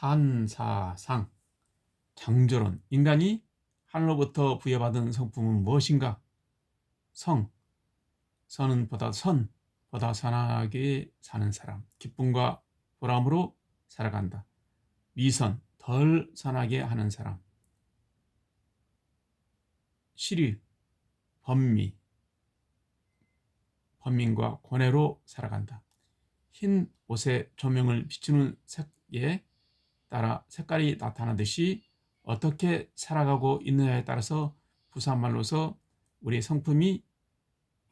한사상, 창조론, 인간이 하늘로부터 부여받은 성품은 무엇인가? 성, 선은 보다 선하게 사는 사람, 기쁨과 보람으로 살아간다. 미선, 덜 선하게 하는 사람. 시류, 번민과 고뇌로 살아간다. 흰 옷에 조명을 비추는 색에 따라 색깔이 나타나듯이 어떻게 살아가고 있느냐에 따라서 부사말로서 우리의 성품이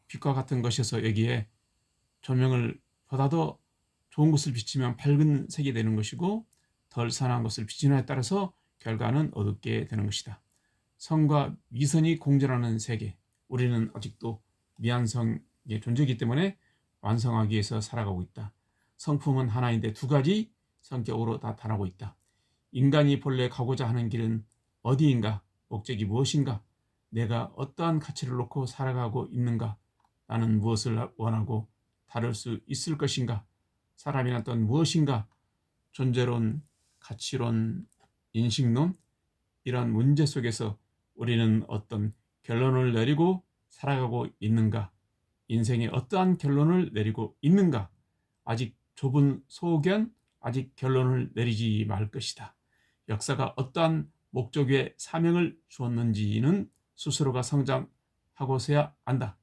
빛과 같은 것이어서 여기에 조명을 보다도 좋은 것을 비치면 밝은 색이 되는 것이고 덜 선한 것을 비치느냐에 따라서 결과는 어둡게 되는 것이다. 선과 미선이 공존하는 세계, 우리는 아직도 미완성의 존재이기 때문에 완성하기 위해서 살아가고 있다. 성품은 하나인데 두 가지 성격으로 나타나고 있다. 인간이 본래 가고자 하는 길은 어디인가? 목적이 무엇인가? 내가 어떠한 가치를 놓고 살아가고 있는가? 나는 무엇을 원하고 다룰 수 있을 것인가? 사람이란 또 무엇인가? 존재론, 가치론, 인식론, 이런 문제 속에서 우리는 어떤 결론을 내리고 살아가고 있는가? 인생에 어떠한 결론을 내리고 있는가? 아직 좁은 소견, 아직 결론을 내리지 말 것이다. 역사가 어떠한 목적의 사명을 주었는지는 스스로가 성장하고서야 안다.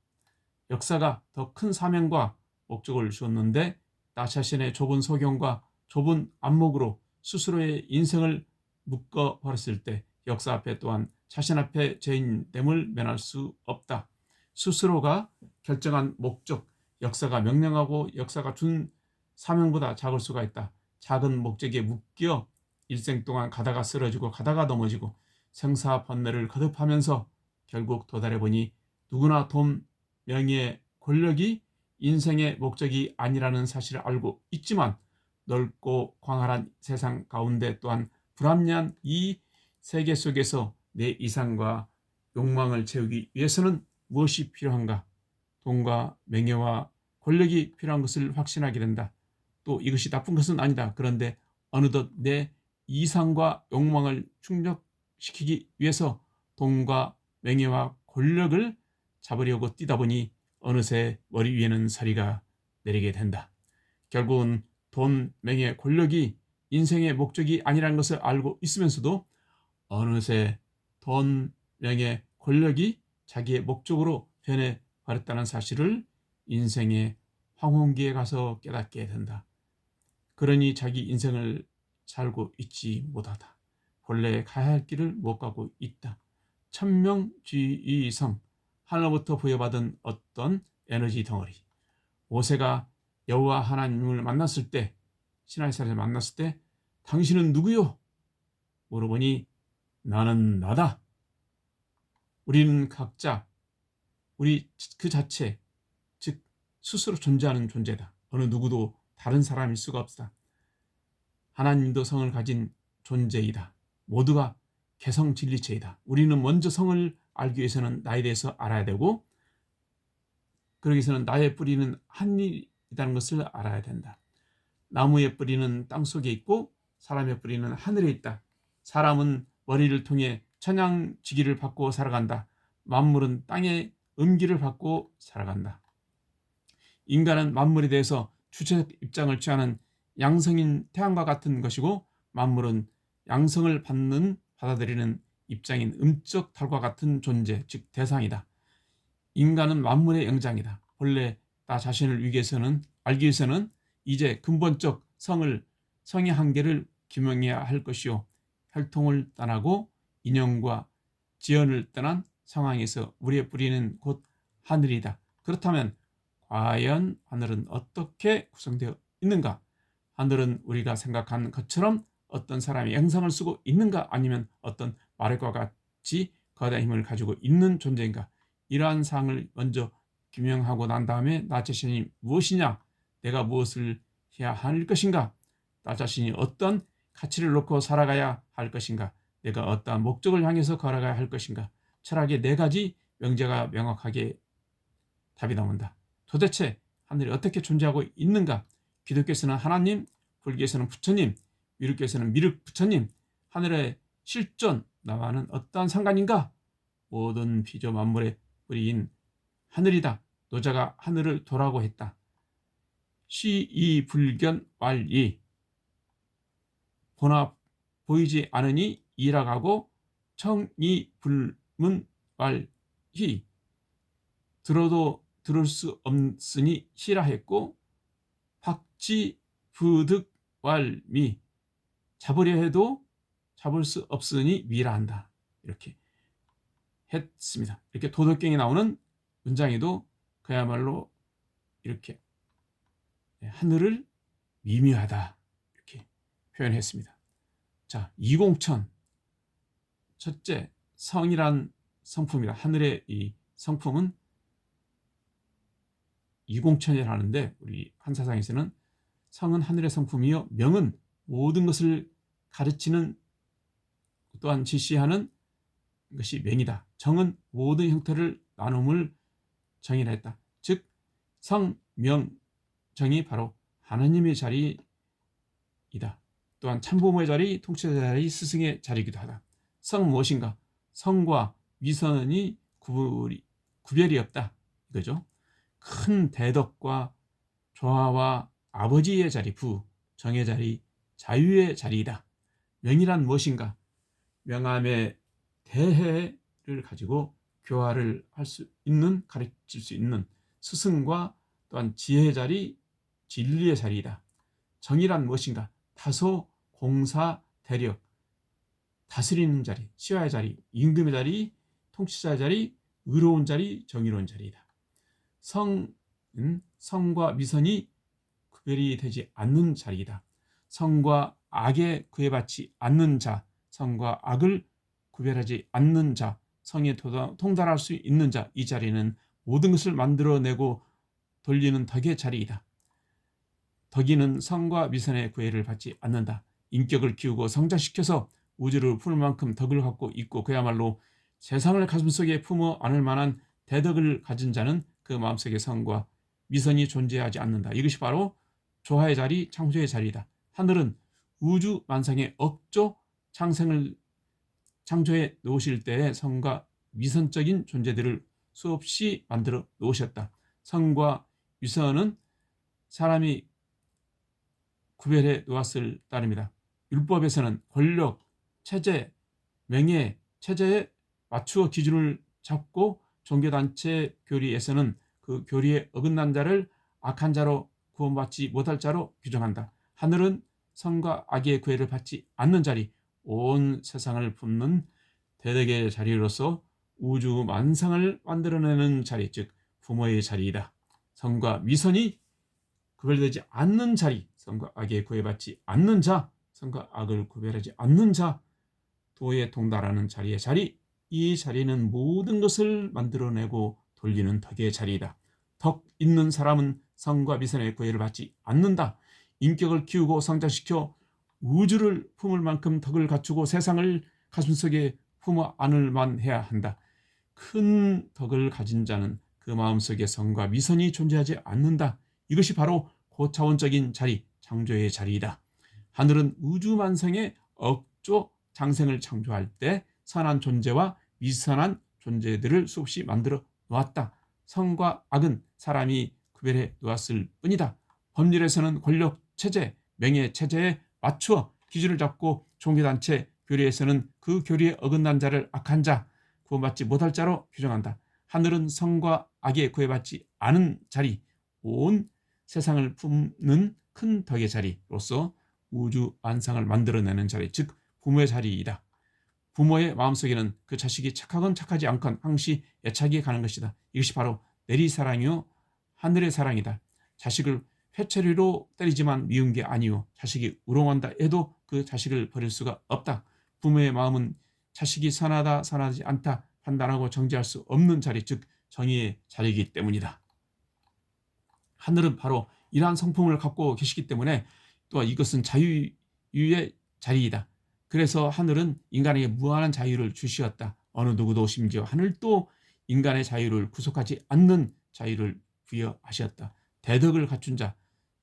역사가 더 큰 사명과 목적을 주었는데 나 자신의 좁은 소견과 좁은 안목으로 스스로의 인생을 묶어버렸을 때 역사 앞에 또한 자신 앞에 죄인됨을 면할 수 없다. 스스로가 결정한 목적, 역사가 명령하고 역사가 준 사명보다 작을 수가 있다. 작은 목적에 묶여 일생 동안 가다가 쓰러지고 가다가 넘어지고 생사번뇌를 거듭하면서 결국 도달해보니 누구나 돈, 명예, 권력이 인생의 목적이 아니라는 사실을 알고 있지만 넓고 광활한 세상 가운데 또한 불합리한 이 세계 속에서 내 이상과 욕망을 채우기 위해서는 무엇이 필요한가? 돈과 명예와 권력이 필요한 것을 확신하게 된다. 또 이것이 나쁜 것은 아니다. 그런데 어느덧 내 이상과 욕망을 충족시키기 위해서 돈과 명예와 권력을 잡으려고 뛰다 보니 어느새 머리 위에는 서리가 내리게 된다. 결국은 돈, 명예, 권력이 인생의 목적이 아니라는 것을 알고 있으면서도 어느새 돈, 명예, 권력이 자기의 목적으로 변해버렸다는 사실을 인생의 황혼기에 가서 깨닫게 된다. 그러니 자기 인생을 살고 있지 못하다. 본래 가야 할 길을 못 가고 있다. 천명지의성, 하늘로부터 부여받은 어떤 에너지 덩어리. 모세가 여호와 하나님을 만났을 때, 시나이산에서 만났을 때 당신은 누구요? 물어보니 나는 나다. 우리는 각자 우리 그 자체, 즉 스스로 존재하는 존재다. 어느 누구도 다른 사람일 수가 없다. 하나님도 성을 가진 존재이다. 모두가 개성진리체이다. 우리는 먼저 성을 알기 위해서는 나에 대해서 알아야 되고 그러기 위해서는 나의 뿌리는 하늘이라는 것을 알아야 된다. 나무의 뿌리는 땅속에 있고 사람의 뿌리는 하늘에 있다. 사람은 머리를 통해 천양지기를 받고 살아간다. 만물은 땅의 음기를 받고 살아간다. 인간은 만물에 대해서 주체적 입장을 취하는 양성인 태양과 같은 것이고 만물은 양성을 받아들이는 입장인 음적 달과 같은 존재, 즉 대상이다. 인간은 만물의 영장이다. 본래 나 자신을 알기 위해서는 이제 근본적 성의 한계를 규명해야 할 것이요. 혈통을 떠나고 인연과 지연을 떠난 상황에서 우리의 뿌리는 곧 하늘이다. 그렇다면 과연 하늘은 어떻게 구성되어 있는가? 하늘은 우리가 생각한 것처럼 어떤 사람이 형상을 쓰고 있는가? 아니면 어떤 마력과 같이 거대한 힘을 가지고 있는 존재인가? 이러한 사항을 먼저 규명하고 난 다음에 나 자신이 무엇이냐? 내가 무엇을 해야 할 것인가? 나 자신이 어떤 가치를 놓고 살아가야 할 것인가? 내가 어떠한 목적을 향해서 걸어가야 할 것인가? 철학의 4가지 명제가 명확하게 답이 나온다. 도대체 하늘이 어떻게 존재하고 있는가? 기독교에서는 하나님, 불교에서는 부처님, 미륵교에서는 미륵 부처님, 하늘의 실존, 나와는 어떠한 상관인가? 모든 피조 만물의 뿌리인 하늘이다. 노자가 하늘을 도라고 했다. 시이 불견 왈이, 보나 보이지 않으니 이라가고, 청이 불문 왈희, 들어도 들을 수 없으니 시라 했고, 박지 부득 왈미, 잡으려 해도 잡을 수 없으니 미라 한다. 이렇게 했습니다. 이렇게 도덕경에 나오는 문장에도 그야말로 이렇게 하늘을 미묘하다 이렇게 표현했습니다. 자, 이공천, 첫째, 성이란 성품이다. 하늘의 이 성품은 이공천이라 하는데, 우리 한사상에서는 성은 하늘의 성품이요 명은 모든 것을 가르치는, 또한 지시하는 것이 명이다. 정은 모든 형태를 나눔을 정의라 했다. 즉 성, 명, 정이 바로 하나님의 자리이다. 또한 참부모의 자리, 통치자의 자리, 스승의 자리이기도 하다. 성 무엇인가? 성과 위선이 구별이 없다 이거죠. 큰 대덕과 조화와 아버지의 자리, 부, 정의 자리, 자유의 자리이다. 명이란 무엇인가? 명함의 대해를 가지고 교화를 할 수 있는, 가르칠 수 있는 스승과 또한 지혜의 자리, 진리의 자리이다. 정의란 무엇인가? 타소, 공사, 대력, 다스리는 자리, 치화의 자리, 임금의 자리, 통치자의 자리, 의로운 자리, 정의로운 자리이다. 성은 성과 위선이 구별이 되지 않는 자리이다. 성과 악에 구애받지 않는 자, 성과 악을 구별하지 않는 자, 성에 통달할 수 있는 자, 이 자리는 모든 것을 만들어내고 돌리는 덕의 자리이다. 덕이는 성과 위선의 구애를 받지 않는다. 인격을 키우고 성장시켜서 우주를 품을 만큼 덕을 갖고 있고, 그야말로 세상을 가슴속에 품어 안을 만한 대덕을 가진 자는 그 마음속에 성과 위선이 존재하지 않는다. 이것이 바로 조화의 자리, 창조의 자리이다. 하늘은 우주 만상의 억조 창생을 창조해 놓으실 때에 성과 위선적인 존재들을 수없이 만들어 놓으셨다. 성과 위선은 사람이 구별해 놓았을 따름이다. 율법에서는 권력, 체제, 명예, 체제에 맞추어 기준을 잡고, 종교단체 교리에서는 그 교리에 어긋난 자를 악한 자로 구원받지 못할 자로 규정한다. 하늘은 성과 악의 구애를 받지 않는 자리, 온 세상을 품는 대덕의 자리로서 우주 만상을 만들어내는 자리, 즉 부모의 자리이다. 성과 위선이 구별되지 않는 자리, 성과 악에 구애받지 않는 자, 성과 악을 구별하지 않는 자, 도에 동달하는 자리의 자리, 이 자리는 모든 것을 만들어내고 돌리는 덕의 자리이다. 덕 있는 사람은 성과 위선의 구애를 받지 않는다. 인격을 키우고 성장시켜 우주를 품을 만큼 덕을 갖추고 세상을 가슴속에 품어 안을 만해야 한다. 큰 덕을 가진 자는 그 마음속에 성과 위선이 존재하지 않는다. 이것이 바로 고차원적인 자리, 창조의 자리이다. 하늘은 우주 만상의 억조 장생을 창조할 때 선한 존재와 미선한 존재들을 수없이 만들어 놓았다. 성과 악은 사람이 구별해 놓았을 뿐이다. 법률에서는 권력 체제, 명예 체제에 맞추어 기준을 잡고, 종교단체 교리에서는 그 교리에 어긋난 자를 악한 자, 구원받지 못할 자로 규정한다. 하늘은 성과 악에 구애받지 않은 자리, 온 세상을 품는 큰 덕의 자리로서 우주 만상을 만들어내는 자리, 즉 부모의 자리이다. 부모의 마음속에는 그 자식이 착하건 착하지 않건 항시 애착이 가는 것이다. 이것이 바로 내리사랑이요 하늘의 사랑이다. 자식을 회초리로 때리지만 미운 게 아니요, 자식이 우롱한다 해도 그 자식을 버릴 수가 없다. 부모의 마음은 자식이 선하다 선하지 않다 판단하고 정지할 수 없는 자리, 즉 정의의 자리이기 때문이다. 하늘은 바로 이러한 성품을 갖고 계시기 때문에 또 이것은 자유의 자리이다. 그래서 하늘은 인간에게 무한한 자유를 주시었다. 어느 누구도 심지어 하늘도 인간의 자유를 구속하지 않는 자유를 부여하셨다. 대덕을 갖춘 자,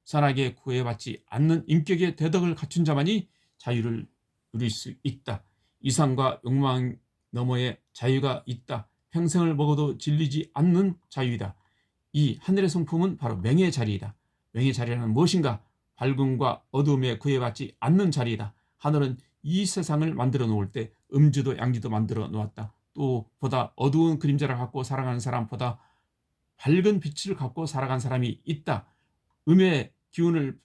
선하게 구애받지 않는 인격의 대덕을 갖춘 자만이 자유를 누릴 수 있다. 이상과 욕망 너머에 자유가 있다. 평생을 먹어도 질리지 않는 자유이다. 이 하늘의 성품은 바로 명예의 자리이다. 명예의 자리는 무엇인가? 밝음과 어두움에 구애받지 않는 자리이다. 하늘은 이 세상을 만들어 놓을 때 음주도 양주도 만들어 놓았다. 또 보다 어두운 그림자를 갖고 살아가는 사람보다 밝은 빛을 갖고 살아간 사람이 있다. 음의 기운을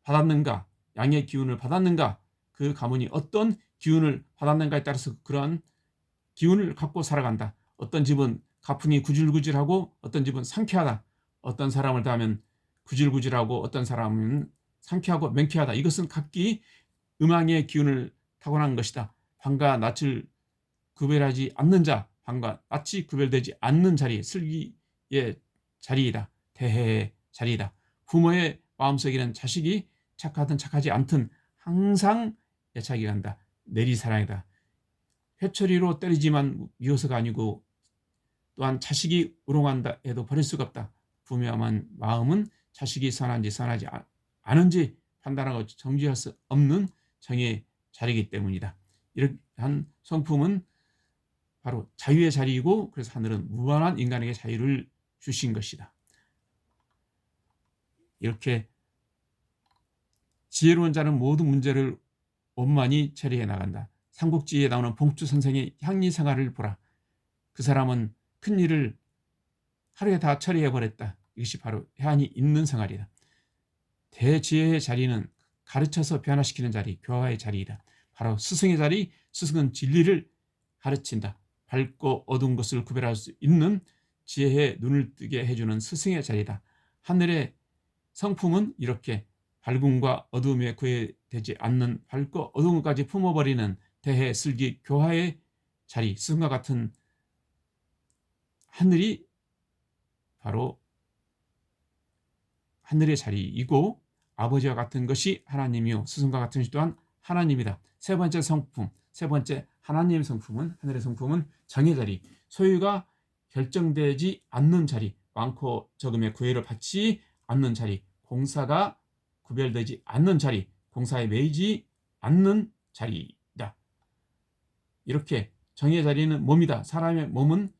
받았는가? 양의 기운을 받았는가? 그 가문이 어떤 기운을 받았는가에 따라서 그러한 기운을 갖고 살아간다. 어떤 집은 가풍이 구질구질하고 어떤 집은 상쾌하다. 어떤 사람을 대하면 구질구질하고 어떤 사람은 상쾌하고 명쾌하다. 이것은 각기 음양의 기운을 타고난 것이다. 밤과 낯을 구별하지 않는 자, 밤과 낯이 구별되지 않는 자리, 슬기의 자리이다. 대해의 자리이다. 부모의 마음속에는 자식이 착하든 착하지 않든 항상 애착이 간다. 내리사랑이다. 회초리로 때리지만 미워서가 아니고 또한 자식이 우롱한다 해도 버릴 수가 없다. 부모의 마음은 자식이 선한지 선하지 않은지 판단하고 정지할 수 없는 정의 자리이기 때문이다. 이러한 성품은 바로 자유의 자리이고, 그래서 하늘은 무한한 인간에게 자유를 주신 것이다. 이렇게 지혜로운 자는 모든 문제를 원만히 처리해 나간다. 삼국지에 나오는 봉주 선생의 향리 생활을 보라. 그 사람은 큰 일을 하루에 다 처리해 버렸다. 이것이 바로 해안이 있는 생활이다. 대지혜의 자리는 가르쳐서 변화시키는 자리, 교화의 자리이다. 바로 스승의 자리, 스승은 진리를 가르친다. 밝고 어두운 것을 구별할 수 있는 지혜의 눈을 뜨게 해주는 스승의 자리다. 하늘의 성품은 이렇게 밝음과 어두움에 구애되지 않는 밝고 어두움까지 품어버리는 대해 슬기 교화의 자리, 스승과 같은 하늘이 바로 하늘의 자리이고, 아버지와 같은 것이 하나님이요 스승과 같은 것이 또한 하나님이다. 세 번째 성품, 세 번째 하나님의 성품은, 하늘의 성품은 정의 자리, 소유가 결정되지 않는 자리, 많고 적음의 구애를 받지 않는 자리, 공사가 구별되지 않는 자리, 공사에 매이지 않는 자리다. 이렇게 정의 자리는 몸이다. 사람의 몸은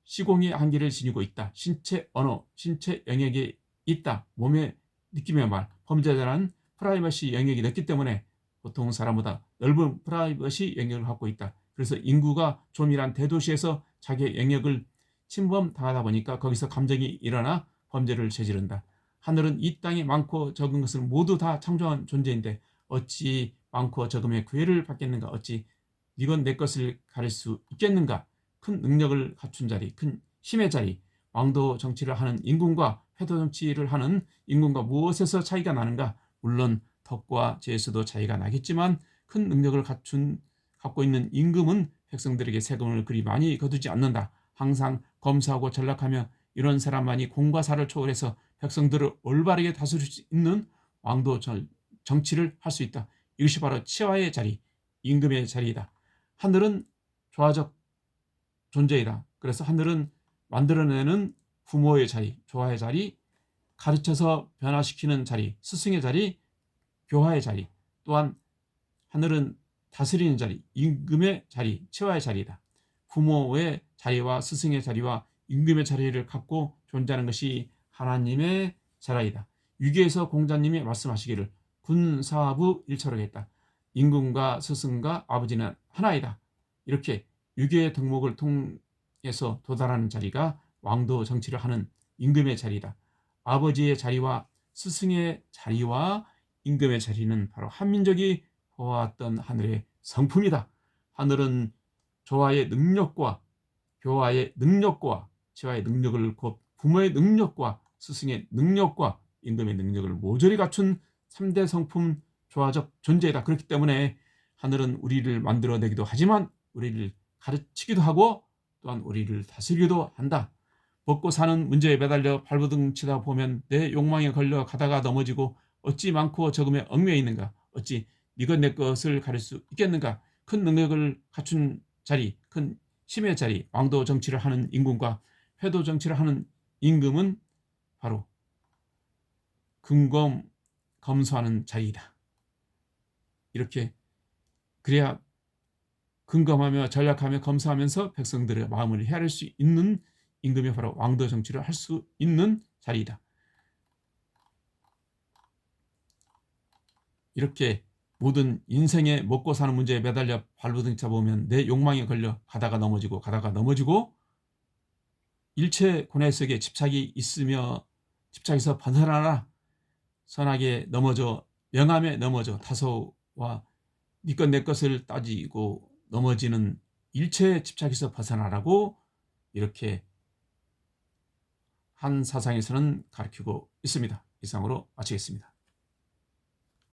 시공의 한계를 지니고 있다. 신체 언어, 신체 영역에 있다. 몸의 느낌의 말, 범죄자는 프라이버시 영역이 넓기 때문에 보통 사람보다 넓은 프라이버시 영역을 갖고 있다. 그래서 인구가 좀이란 대도시에서 자기의 영역을 침범당하다 보니까 거기서 감정이 일어나 범죄를 저지른다. 하늘은 이 땅에 많고 적은 것을 모두 다 창조한 존재인데 어찌 많고 적음의 구애를 받겠는가? 어찌 이건 내 것을 가릴 수 있겠는가? 큰 능력을 갖춘 자리, 큰 힘의 자리, 왕도 정치를 하는 임금과 패도 정치를 하는 임금과 무엇에서 차이가 나는가? 물론 덕과 죄에서도 차이가 나겠지만 큰 능력을 갖고 있는 임금은 백성들에게 세금을 그리 많이 거두지 않는다. 항상 검소하고 전락하며 이런 사람만이 공과 사를 초월해서 백성들을 올바르게 다스릴 수 있는 왕도 정치를 할 수 있다. 이것이 바로 치와의 자리, 임금의 자리이다. 하늘은 조화적 존재이다. 그래서 하늘은 만들어내는 부모의 자리, 조화의 자리, 가르쳐서 변화시키는 자리, 스승의 자리, 교화의 자리, 또한 하늘은 다스리는 자리, 임금의 자리, 치와의 자리이다. 부모의 자리와 스승의 자리와 임금의 자리를 갖고 존재하는 것이 하나님의 자리이다. 유계에서 공자님이 말씀하시기를 군사부 일처로겠다. 임금과 스승과 아버지는 하나이다. 이렇게 유계의 덕목을 통해서 도달하는 자리가 왕도 정치를 하는 임금의 자리다. 아버지의 자리와 스승의 자리와 임금의 자리는 바로 한민족이 보아왔던 하늘의 성품이다. 하늘은 조화의 능력과 교화의 능력과 치와의 능력을 곧 부모의 능력과 스승의 능력과 임금의 능력을 모조리 갖춘 3대 성품 조화적 존재이다. 그렇기 때문에 하늘은 우리를 만들어내기도 하지만 우리를 가르치기도 하고 또한 우리를 다스리기도 한다. 먹고 사는 문제에 매달려 발버둥 치다 보면 내 욕망에 걸려 가다가 넘어지고 어찌 많고 적음에 얽매여 있는가? 어찌 이것 내 것을 가릴 수 있겠는가? 큰 능력을 갖춘 자리, 큰 힘의 자리, 왕도 정치를 하는 임금과 회도 정치를 하는 임금은 바로 금검 검소하는 자리이다. 이렇게 그래야 근검하며 전략하며 검사하면서 백성들의 마음을 헤아릴 수 있는 임금이 바로 왕도 정치를 할 수 있는 자리이다. 이렇게 모든 인생의 먹고 사는 문제에 매달려 발버둥차 보면 내 욕망에 걸려 가다가 넘어지고 일체 고뇌 속에 집착이 있으며 집착에서 벗어나라. 선악에 넘어져 명함에 넘어져 다소와 네 것 내 것을 따지고 넘어지는 일체 집착에서 벗어나라고 이렇게 한 사상에서는 가르치고 있습니다. 이상으로 마치겠습니다.